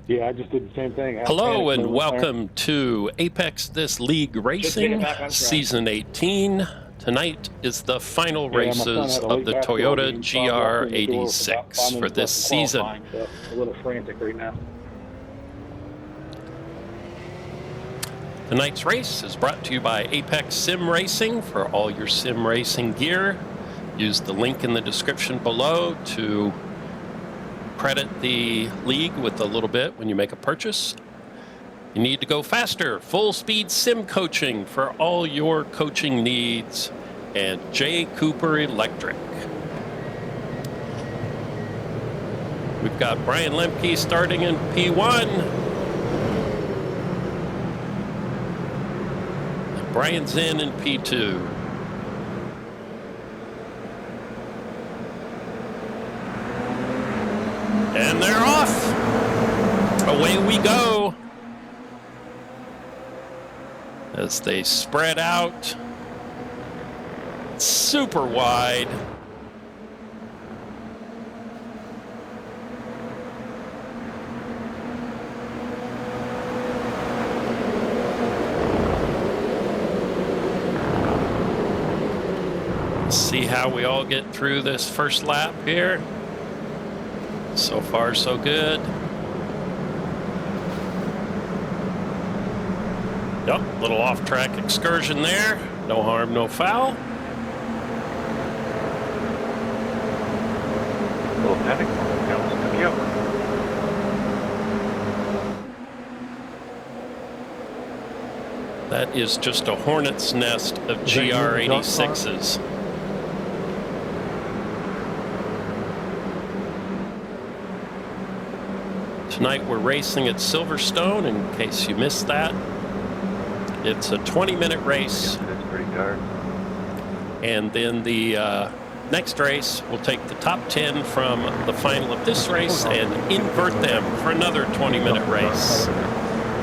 Yeah, I just did the same thing. Hello and welcome to Apex This League Racing, Season 18. Tonight is the final races of the Toyota GR86 for this season. So a little frantic right now. Tonight's race is brought to you by Apex Sim Racing. For all your sim racing gear, use the link in the description below to credit the league with a little bit when you make a purchase. You need to go faster. Full speed sim coaching for all your coaching needs. And J. Cooper Electric. We've got Brian Lemke starting in P1. And Brian's in P2. And they're off. Away we go. As they spread out. Super wide. Let's see how we all get through this first lap here. So far, so good. Yep, little off-track excursion there. No harm, no foul. Little panic. That is just a hornet's nest of GR86s. Tonight we're racing at Siverstone, in case you missed that. It's a 20-minute race. Yeah, it's pretty dark. And then the next race, we'll take the top 10 from the final of this race and invert them for another 20-minute race.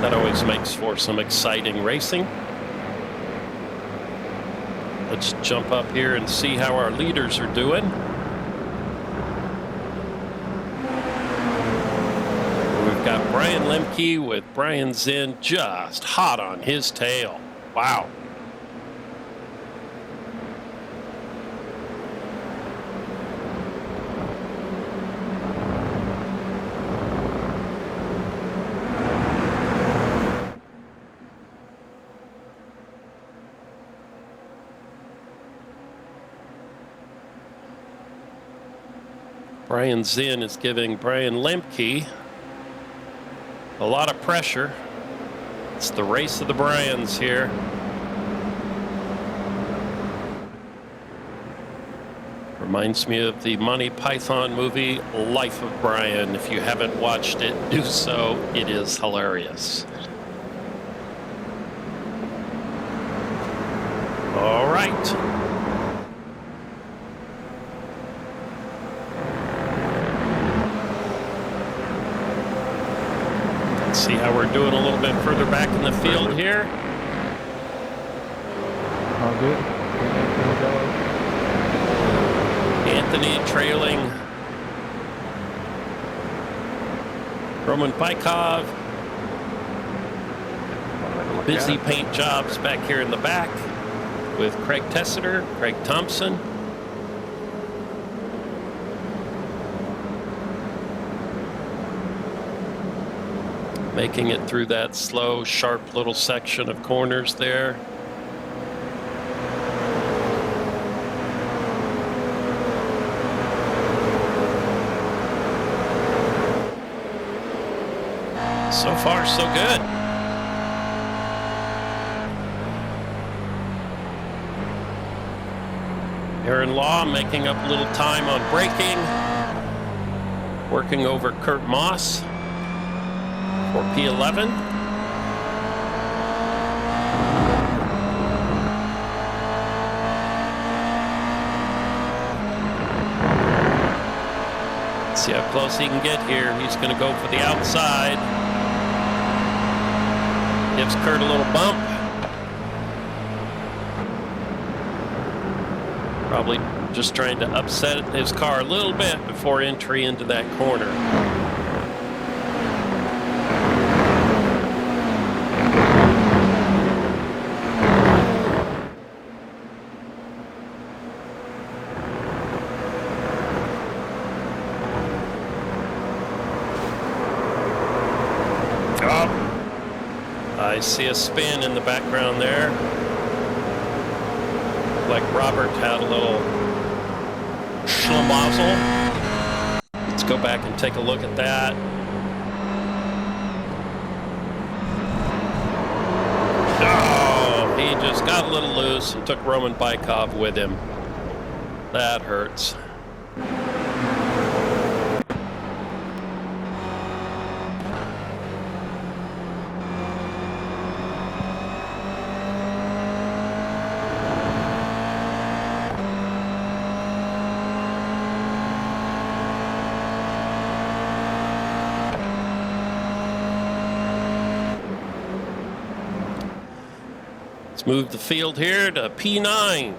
That always makes for some exciting racing. Let's jump up here and see how our leaders are doing. We've got Brian Lemke with Brian Zinn just hot on his tail. Wow. Brian Zinn is giving Brian Lemke a lot of pressure. It's the race of the Bryans here. Reminds me of the Monty Python movie, Life of Brian. If you haven't watched it, do so. It is hilarious. All right. See how we're doing a little bit further back in the field here. All good. Anthony trailing Roman Bykov. Busy paint jobs back here in the back with Craig Tessiter, Craig Thompson. Making it through that slow, sharp little section of corners there. So far, so good. Aaron Law making up a little time on braking. Working over Kurt Moss for P11. See how close he can get here. He's going to go for the outside. Gives Kurt a little bump. Probably just trying to upset his car a little bit before entry into that corner. I see a spin in the background there. Like Robert had a little schlemazel. Let's go back and take a look at that. Oh, he just got a little loose and took Roman Bykov with him. That hurts. Let's move the field here to P9.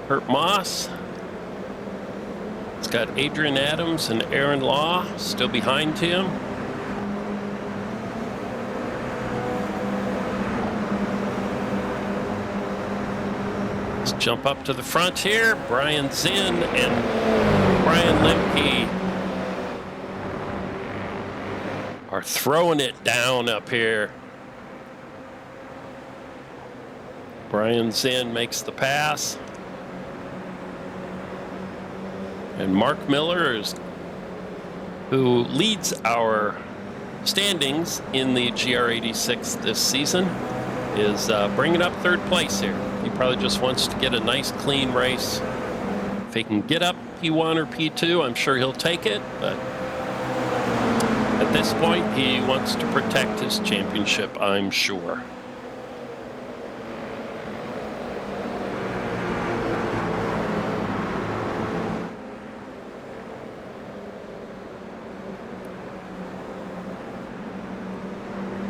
Kurt Moss. It's got Adrian Adams and Aaron Law still behind him. Let's jump up to the front here. Brian Zinn and Brian Lemke are throwing it down up here. Brian Zinn makes the pass. And Mark Miller, who leads our standings in the GR86 this season, is bringing up third place here. He probably just wants to get a nice clean race. If he can get up P1 or P2, I'm sure he'll take it. But at this point, he wants to protect his championship, I'm sure.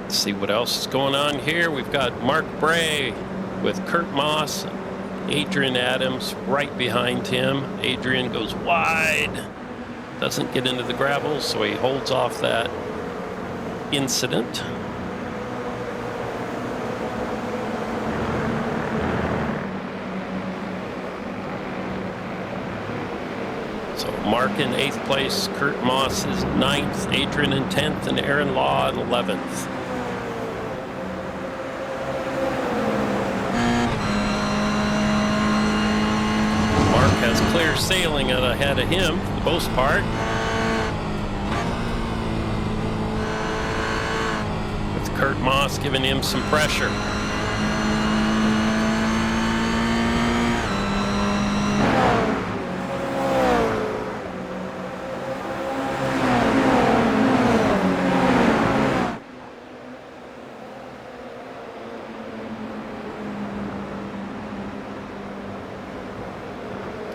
See what else is going on here. We've got Mark Bray with Kurt Moss, Adrian Adams right behind him. Adrian goes wide, doesn't get into the gravel, so he holds off that incident. So Mark in 8th place, Kurt Moss is 9th, Adrian in 10th, and Aaron Law in 11th. Has clear sailing out ahead of him for the most part. With Kurt Moss giving him some pressure.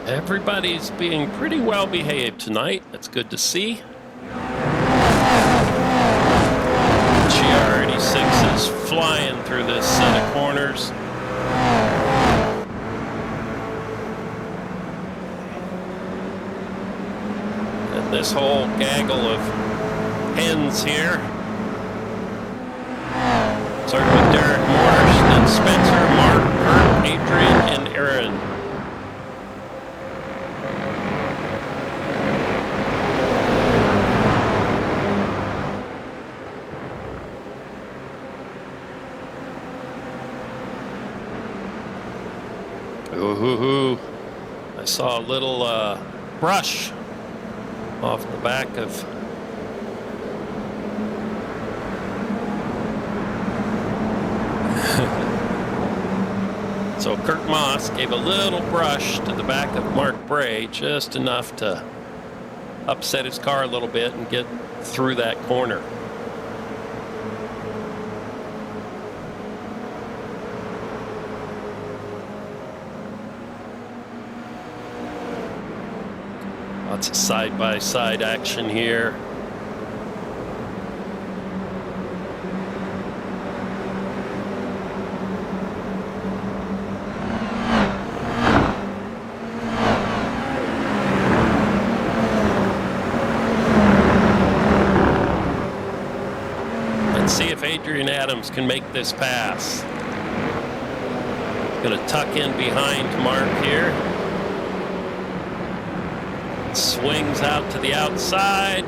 Everybody's being pretty well behaved tonight. That's good to see. GR86 is flying through this set of corners. And this whole gaggle of hens here. Starting with Derek Morris, then Spencer, Mark, Kurt, Adrian, and Aaron. Ooh, I saw a little brush off the back of so Kurt Moss gave a little brush to the back of Mark Bray, just enough to upset his car a little bit and get through that corner. Lots of side-by-side action here. Let's see if Adrian Adams can make this pass. Going to tuck in behind Mark here. Swings out to the outside.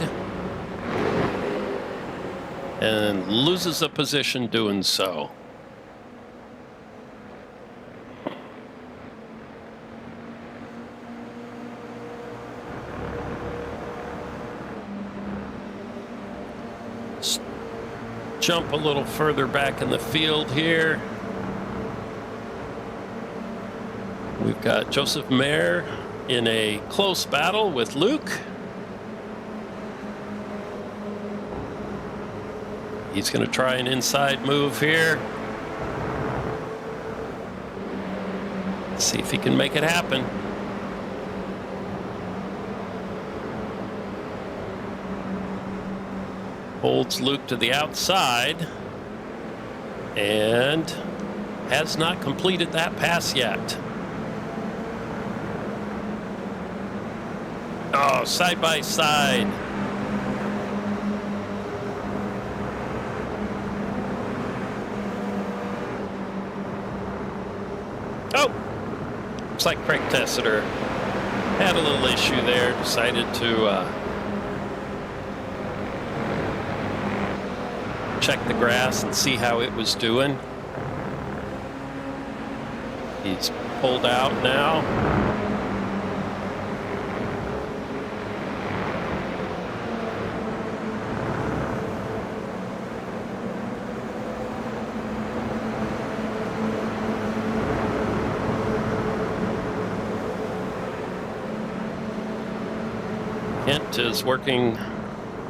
and loses a position doing so. Let's jump a little further back in the field here. We've got Joseph Mayer in a close battle with Luke. He's going to try an inside move here. Let's see if he can make it happen. Holds Luke to the outside and has not completed that pass yet. Oh, side by side. Oh, looks like Craig Tessiter had a little issue there, decided to check the grass and see how it was doing. He's pulled out now. Kent is working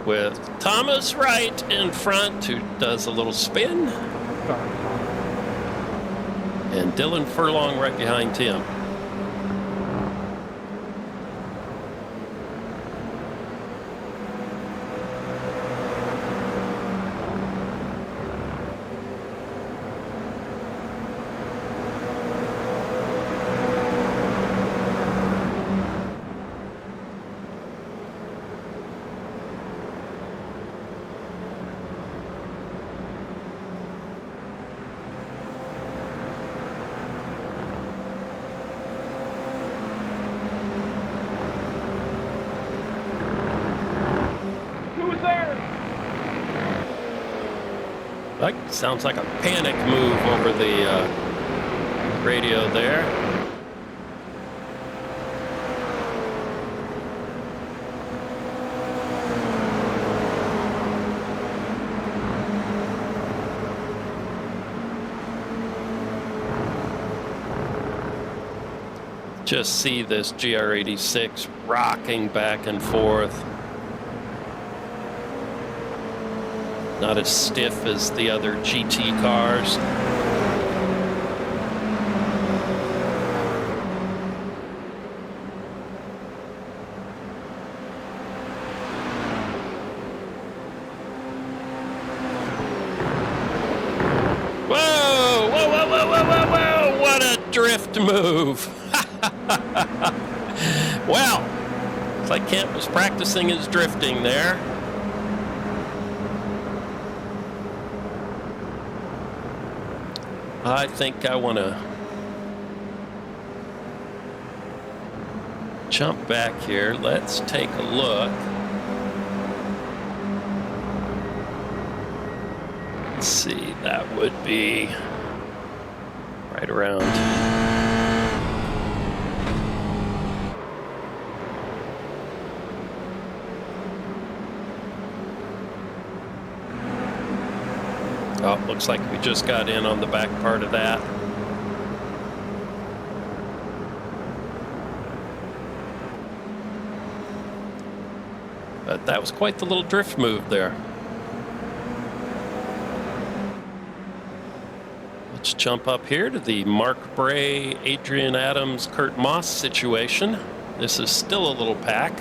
with Thomas right in front, who does a little spin. And Dylan Furlong right behind him. That sounds like a panic move over the radio there. Just see this GR86 rocking back and forth. Not as stiff as the other GT cars. Whoa, whoa, whoa, whoa, whoa, whoa, whoa, what a drift move. Well, looks like Kent was practicing his drifting there. I think I want to jump back here. Let's take a look. Let's see, that would be right around. Oh, looks like we just got in on the back part of that. But that was quite the little drift move there. Let's jump up here to the Mark Bray, Adrian Adams, Kurt Moss situation. This is still a little pack.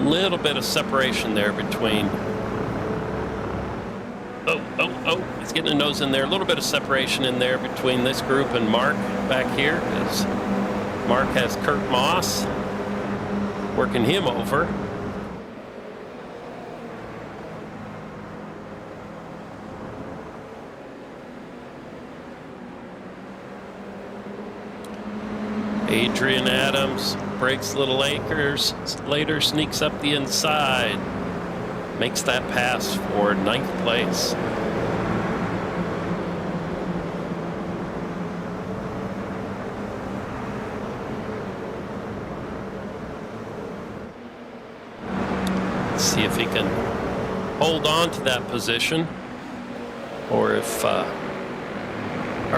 Little bit of separation there between. Oh, he's getting a nose in there. A little bit of separation in there between this group and Mark back here, as Mark has Kurt Moss working him over. Adrian Adams breaks little acres, later sneaks up the inside. makes that pass for 9th place. Let's see if he can hold on to that position, or if car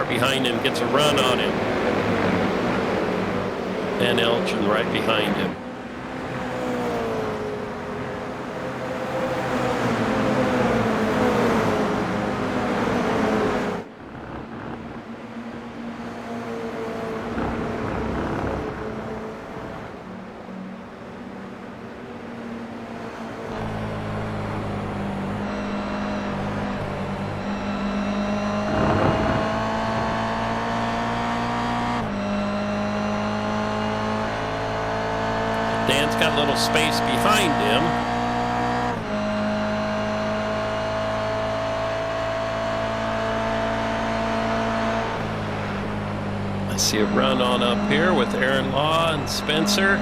behind him gets a run on him. And Elgin right behind him. Dan's got a little space behind him. I see a run on up here with Aaron Law and Spencer.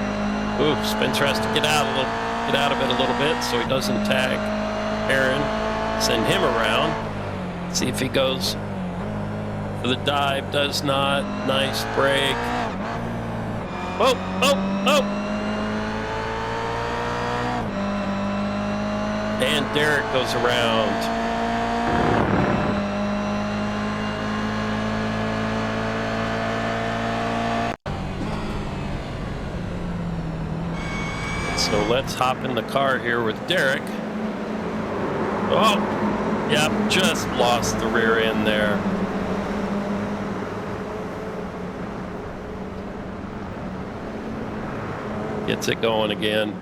Ooh, Spencer has to get out of it a little bit so he doesn't tag Aaron. Send him around. See if he goes for the dive. Does not. Nice break. Oh, oh, oh! And Derek goes around. So let's hop in the car here with Derek. Oh, yep, just lost the rear end there. Gets it going again.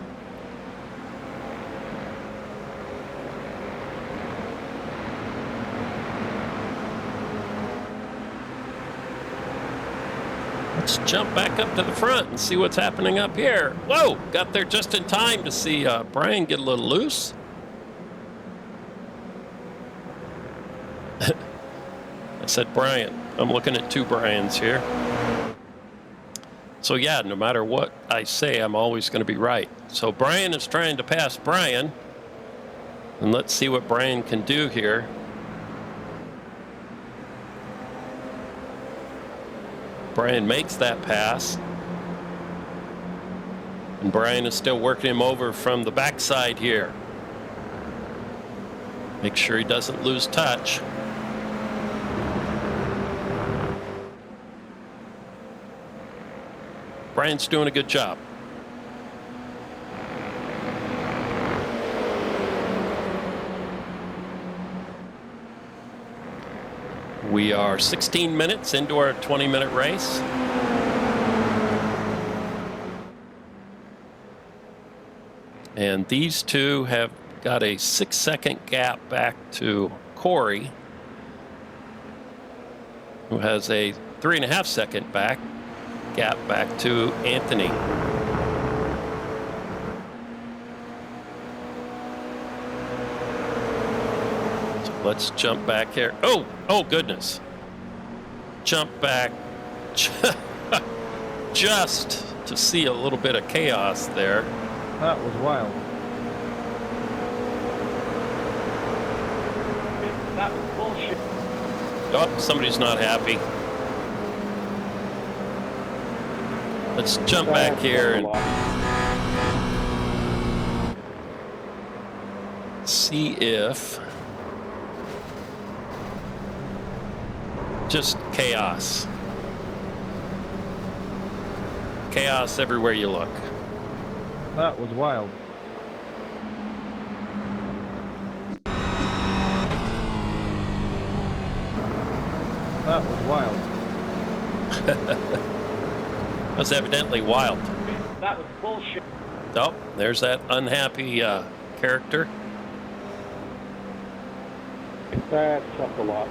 Let's jump back up to the front and see what's happening up here. Whoa, got there just in time to see Brian get a little loose. I said Brian. I'm looking at two Brians here. So yeah, no matter what I say, I'm always going to be right. So Brian is trying to pass Brian. And let's see what Brian can do here. Brian makes that pass. And Brian is still working him over from the backside here. Make sure he doesn't lose touch. Brian's doing a good job. We are 16 minutes into our 20-minute race. And these two have got a 6-second gap back to Corey, who has a 3.5-second gap back to Anthony. Let's jump back here. Oh, oh goodness. Jump back just to see a little bit of chaos there. That was wild. That was bullshit. Oh, somebody's not happy. Let's jump back here and see if just chaos. Chaos everywhere you look. That was wild. That was wild. That was evidently wild. That was bullshit. Oh, there's that unhappy character. That sucked a lot.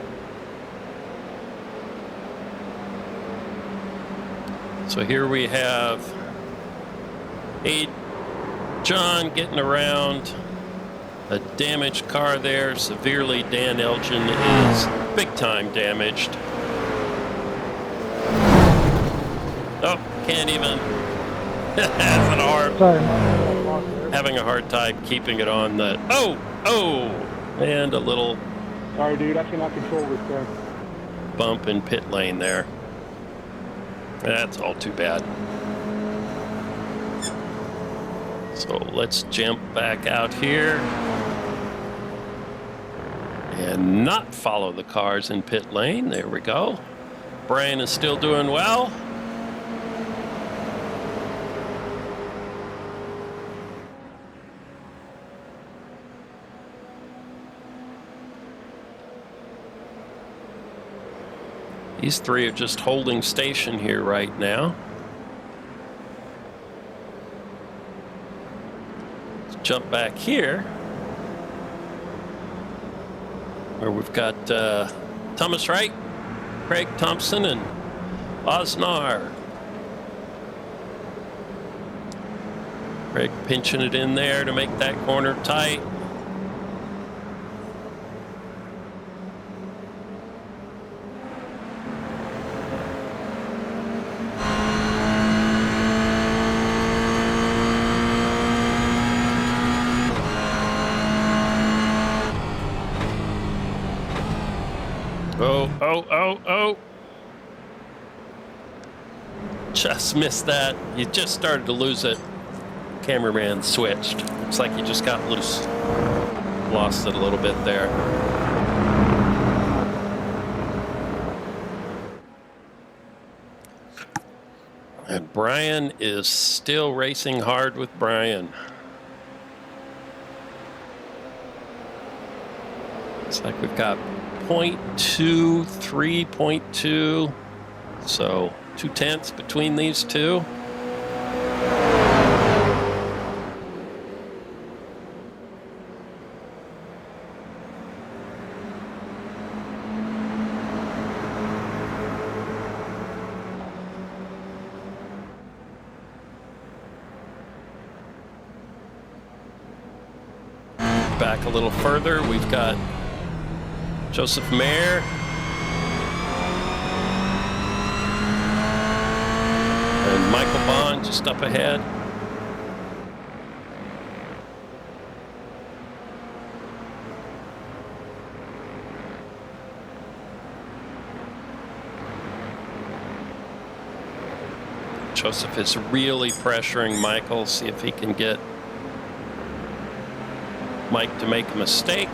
So here we have John getting around a damaged car there. Severely, Dan Elgin is big time damaged. Oh, can't even. Has an arm. Sorry, man. having a hard time keeping it on the... Oh! And a little Sorry, dude, I cannot control this thing. bump in pit lane there. That's all too bad. So let's jump back out here and not follow the cars in pit lane. There we go. Brian is still doing well. These three are just holding station here right now. Let's jump back here, where we've got Thomas Wright, Craig Thompson, and Osnar. Craig pinching it in there to make that corner tight. Oh. Just missed that. You just started to lose it. Cameraman switched. Looks like you just got loose. Lost it a little bit there. And Brian is still racing hard with Brian. Looks like we've got 0.2, 3.2, so 0.2 between these two. Back a little further, we've got Joseph Mayer and Michael Bond just up ahead. Joseph is really pressuring Michael, see if he can get Mike to make a mistake.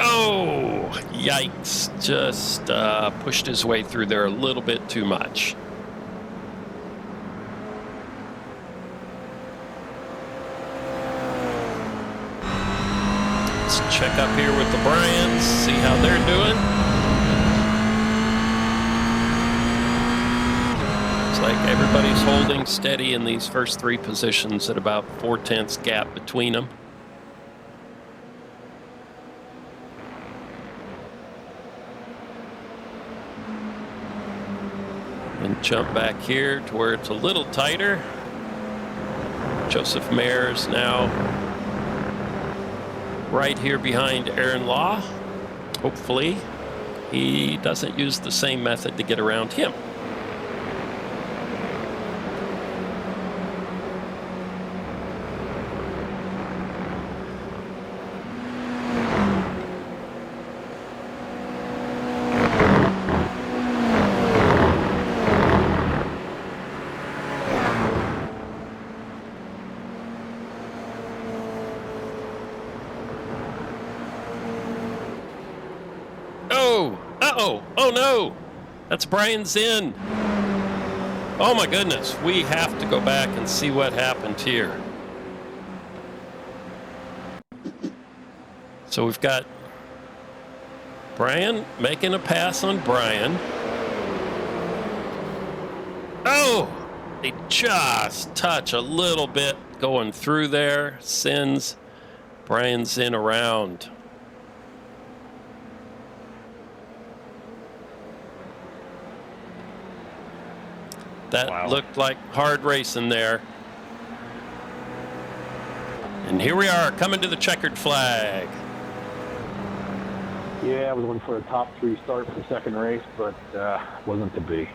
Oh, yikes. Just pushed his way through there a little bit too much. Let's check up here with the Bryans, see how they're doing. Looks like everybody's holding steady in these first three positions at about 0.4 gap between them. And jump back here to where it's a little tighter. Joseph Mayer's now right here behind Aaron Law. Hopefully he doesn't use the same method to get around him. Oh no, that's Brian Zinn. Oh my goodness, we have to go back and see what happened here. So we've got Brian making a pass on Brian. Oh, they just touch a little bit going through there, sends Brian Zinn around. That looked like hard racing there. And here we are coming to the checkered flag. Yeah, I was looking for a top 3 start for the second race, but wasn't to be.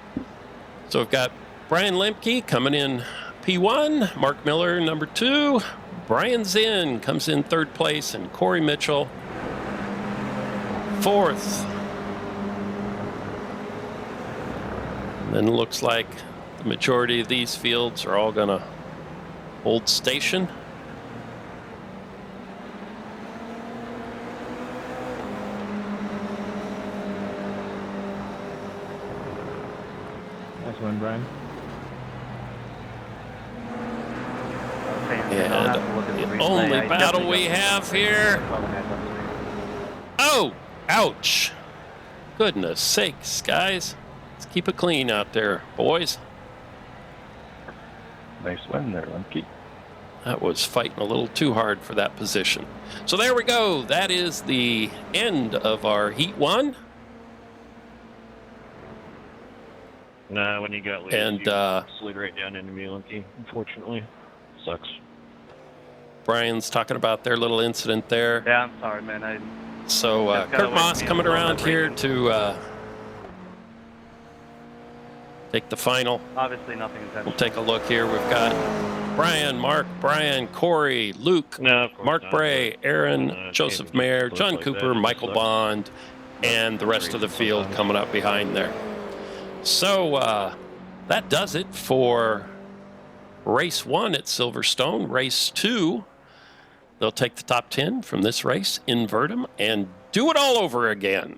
So we've got Brian Lemke coming in P1, Mark Miller number 2, Brian Zinn comes in 3rd place, and Corey Mitchell 4th. And then it looks like the majority of these fields are all going to hold station. Nice one, Brian. And the only battle we have here. Oh, ouch. Goodness sakes, guys. Let's keep it clean out there, boys. Nice win there, Lemke. That was fighting a little too hard for that position. So there we go. That is the end of our Heat 1. Nah, when you got lead, And, you slid right down into me, Lemke. Unfortunately, sucks. Brian's talking about their little incident there. Yeah, I'm sorry, man. So Just gotta Kurt wait Moss for me coming to blow around that here rating. to take the final. Obviously, nothing intentional. We'll take a look here. We've got Brian, Mark, Brian, Corey, Luke, No, of course Mark not, Bray, but, Aaron, Joseph championship Mayer, looks John like Cooper, that. It Michael sucks. Bond, and the rest of the field coming up behind there. So that does it for race 1 at Silverstone. Race 2, they'll take the top 10 from this race, invert them, and do it all over again.